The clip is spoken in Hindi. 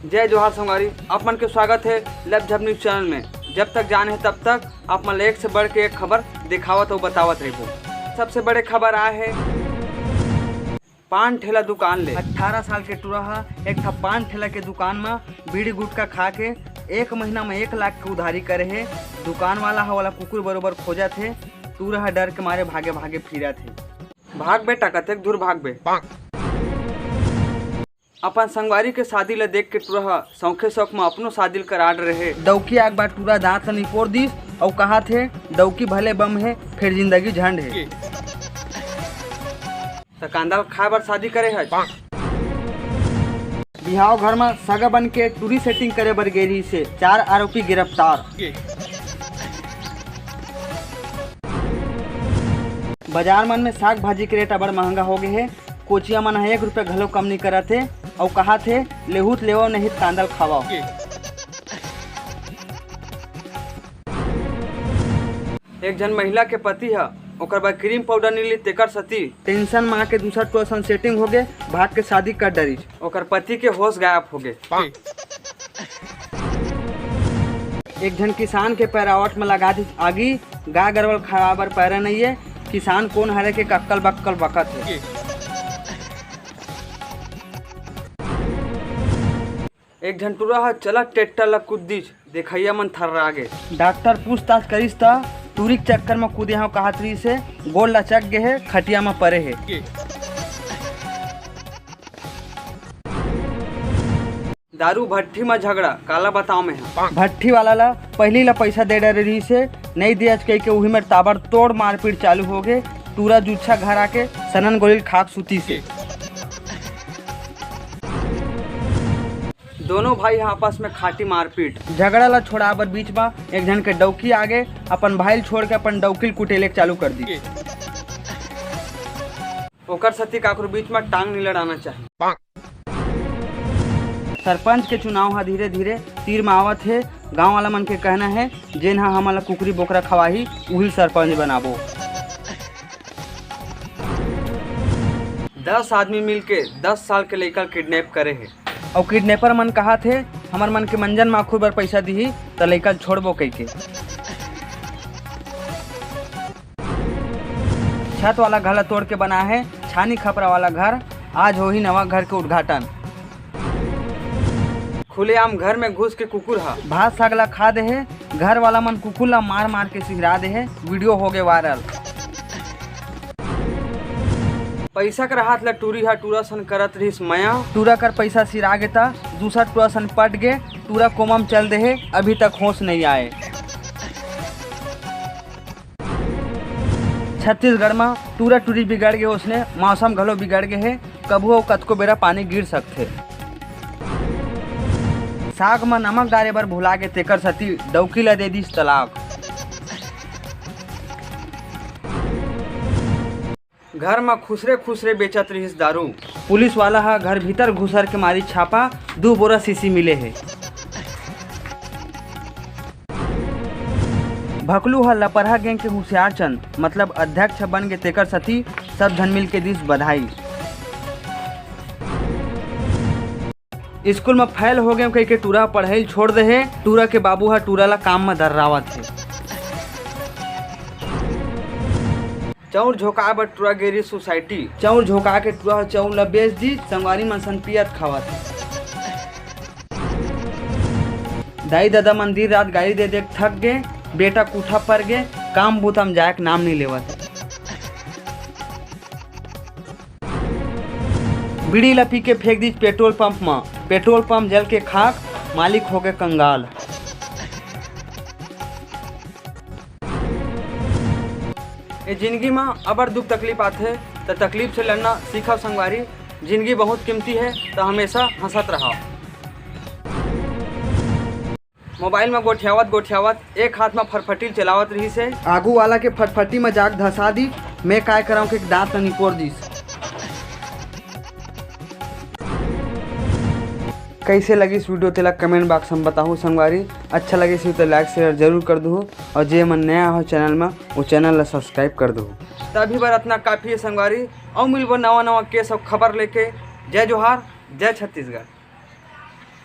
जय जोहार संगवारी, आप मन के स्वागत है लैपझप न्यूज चैनल में। जब तक जाने तब तक आप मन एक से बढ़ के एक खबर दिखावत और बतावत रहो। सबसे बड़े खबर आए है पान ठेला दुकान ले 18 साल के टूरा एक था पान ठेला के दुकान में बीड़ी गुटखा खा के 1 महीना में 1 लाख के उधारी करे है। दुकान वाला कुकुर बरोबर खोजा थे। टूरा डर के मारे भागे भागे फिरा थे। भाग बेटा कतेक दूर भाग बे। अपन संगवारी के शादी ला देख के टूरा शौखे शौक में अपनो शादी करा रहे। दौकी एक बार टूरा दांत से निपोर दिस और कहा थे दौकी भले बम है फिर जिंदगी झंड है। तो कांदा खाए बार शादी करे है। बिहाव घर में सगा बन के टूरी सेटिंग करे बर गेरी से 4 आरोपी गिरफ्तार। बाजार मन में साग भाजी के रेट बड़ महंगा हो गए है। कोचिया मन 1 रुपया घलो कम नहीं करा थे और कहा थे लेहुत लेवो नहीं कांदल खावाओ। एक जन महिला के पति है ओकर बाद क्रीम पाउडर नीली तेकर सती टेंशन में आके दूसरा टोसन सेटिंग हो गए। भाग के शादी कर डरी ओकर पति के होश गायब हो गए। एक जन किसान के पैरावट में लगा दी आगी। गाय गरवल खराबर पैरा नहीं है। किसान कौन हरे के कक्कल बक्कल बकत है। एक जन टूरा चला ट्रैक्टर ला कूद देखैया मन थर्रा आगे। डॉक्टर पूछताछ करिस त टूरी के चक्कर में कूदे हाँ कहा तरी से गोल लचक गए है खटिया में परे है। दारू भट्ठी में झगड़ा काला बताओ में है। भट्ठी वाला ला पहली ला पैसा दे डरे रही से नहीं दिया कह के वही में ताबड़तोड़ मारपीट चालू हो गए। टूरा जूच्छा घर आके सनन गोली खाक सूती से। दोनों भाई आपस में खाटी मारपीट झगड़ा ला छोड़ा बर बीच में एक जन के डौकी आगे अपन भाई छोड़ के अपन डौकी कुटेले चालू कर दी। ओकर सती काकरो बीच में टांग नहीं लड़ाना चाहिए। सरपंच के चुनाव हा धीरे धीरे तीर में आवत है। गांव वाला मन के कहना है जेन हा हमला कुकरी बोकरा खवाही वही सरपंच बनाबो। 10 आदमी मिलके 10 साल के लड़का किडनैप करे है और किडनैपर मन कहा थे हमार मन के मंजन माखू बर पैसा दी तो लड़का छोड़बो कह के। छत वाला घर तोड़ के बना है छानी खपरा वाला घर। आज हो ही नवा घर के उद्घाटन। खुलेआम घर में घुस के कुकुर हा भात सागला खा दे है। घर वाला मन कुकुर ला मार मार के सिहरा दे है। वीडियो हो गए वायरल। पैसा कर हाथ ला टूरी हा टूरा सन करत रहीस मया। टूरा कर पैसा सिरा गे था दूसरा टूरा सन पट गे। टूरा कोमा में चल दे है अभी तक होश नहीं आए। छत्तीसगढ़ में टूरा टूरी बिगड़ गए उसने मौसम घलो बिगड़ गए है। कभू कतको बेरा पानी गिर सकते। साग में नमक डाले बर भुला गे तेकर सती डौकी ला दे दिस तलाक। घर में खुसरे खुसरे बेचत रहीस दारू। पुलिस वाला हा घर भीतर घुसर के मारी छापा 2 बोरा शीशी मिले है। भकलू हा लपरहा गैंग के होशियार चंद मतलब अध्यक्ष बन गए तेकर सती सब धन मिल के दिस बधाई। स्कूल में फैल हो गए कह के टूरा पढ़ाई छोड़ दे है। टूरा के बाबू हा टूरा ला काम में दर्रावत है। चौर झोंका बर टूरा गेरी सोसाइटी। चौर झोंका के टूरा चौर ला बेच दी संगवारी मन सन पियत खावत। दाई दादा मंदिर रात गाड़ी दे देख थक गए। बेटा कूठा पर गए काम बूतम जाए के नाम नहीं लेवत। बीड़ी ला पी के फेंक दी पेट्रोल पंप में। पेट्रोल पंप जल के खाक मालिक हो गए कंगाल। ये जिंदगी में अबर दुख तकलीफ आते तो तकलीफ से लड़ना सीखा संगवारी। जिंदगी बहुत कीमती है तो हमेशा हंसत रहा। मोबाइल में गोठियावत एक हाथ में फटफटी चलावत रही से आगू वाला के फटफटी में जाग धसा दी। मैं काय कराऊं के दांत न निपोर दीस। कैसे लगी इस वीडियो तेला कमेंट बॉक्स में बताओ संगवारी। अच्छा लगे इसी तो लाइक शेयर जरूर कर दो और जे मन नया हो चैनल में वो चैनल ला सब्सक्राइब कर दो। तभी बार इतना काफ़ी है संगवारी और मिलबो नवा केस और खबर लेके। जय जोहार जय छत्तीसगढ़।